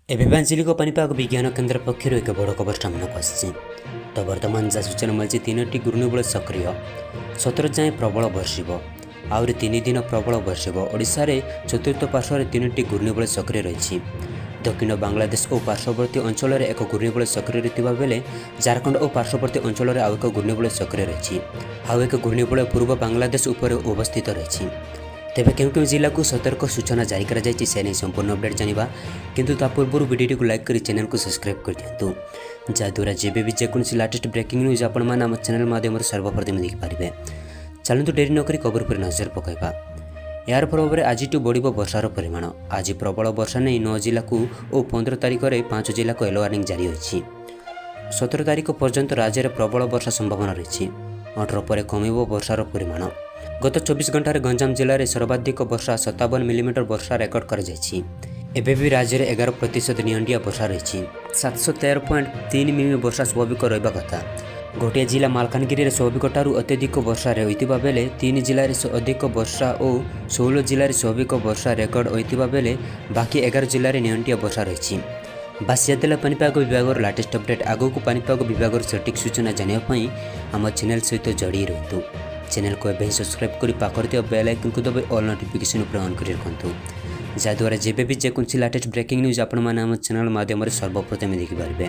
एवं आंचलिक पानीपाग विज्ञान केन्द्र पक्षर एक बड़ खबर सामना आसी। तो बर्तमान जहाँ सूचना मिली 3टी घूर्णिबल सक्रिय 17 जाए प्रबल बर्षिब आहरी 3 दिन प्रबल बर्षिब। ओडिशा रे चतुर्थ पार्श्व 3टी घूर्णिबल सक्रिय रही। दक्षिण बांग्लादेश और पार्श्ववर्ती अंचल एक घूर्णिबल सक्रिय रही बेले झारखंड और पार्श्ववर्ती अंचल आउ एक घूर्णिबल सक्रिय रही। आउ एक घूर्णिबल पूर्व बांग्लादेश उपर अवस्थित रही। तेरे क्यों जिला को सतर्क सूचना जारी कर संपूर्ण अपडेट जाना किंतु ता पूर्व वीडियो को लाइक कर चैनल को सब्सक्राइब कर दिंतु जहाद्वारा जब भी जेकोसी लेटेस्ट ब्रेकिंग न्यूज आपण चैनल माध्यम सर्वप्रथम देखिपारे। चलतु डेरी नक खबर पर नजर पकड़ा। यार प्रभाव में आज बढ़ वर्षार परिमाण। आज प्रबल वर्षा नहीं 9 जिला को और 15 तारिख में 5 जिला को येलो वार्निंग जारी होती। 17 तारिख पर्यंत राज्य में प्रबल वर्षा संभावना रही। 18 पर कमिब वर्षार परिमाण। गत 24 घंटे गंजाम जिले में सर्वाधिक वर्षा 57 मिलीमीटर वर्षा रेकर्ड कर एबे भी राज्य में 11% नियंटिया वर्षा रही। 713.3 मिमी वर्षा स्वाभाविक रहा कथा। गोटे जिला मालकानगिरी स्वाभाविक ठारू अत्यधिक वर्षा होता बेले 3 जिले में अधिक वर्षा और 16 जिले में स्वाभाविक वर्षा रेकर्ड होता बेले बाकी 11 जिले में नियंटिया वर्षा रही। बासियादेला पानीपाग विभाग लेटेस्ट अपडेट आगो को पानीपाग विभाग सटीक सूचना जानापी आम चैनल सहित जड़ी रुहतु। चैनल को एवं सब्सक्राइब कर पाखर दिया बेल आइकन को दबाई ऑल नोटिफिकेशन पर ऑन कर रखु जहाद्वारा जब भी जेकोसी लेटेस्ट ब्रेकिंग न्यूज आपण मैंने चैनल माध्यम सर्वप्रथम देखिपारे।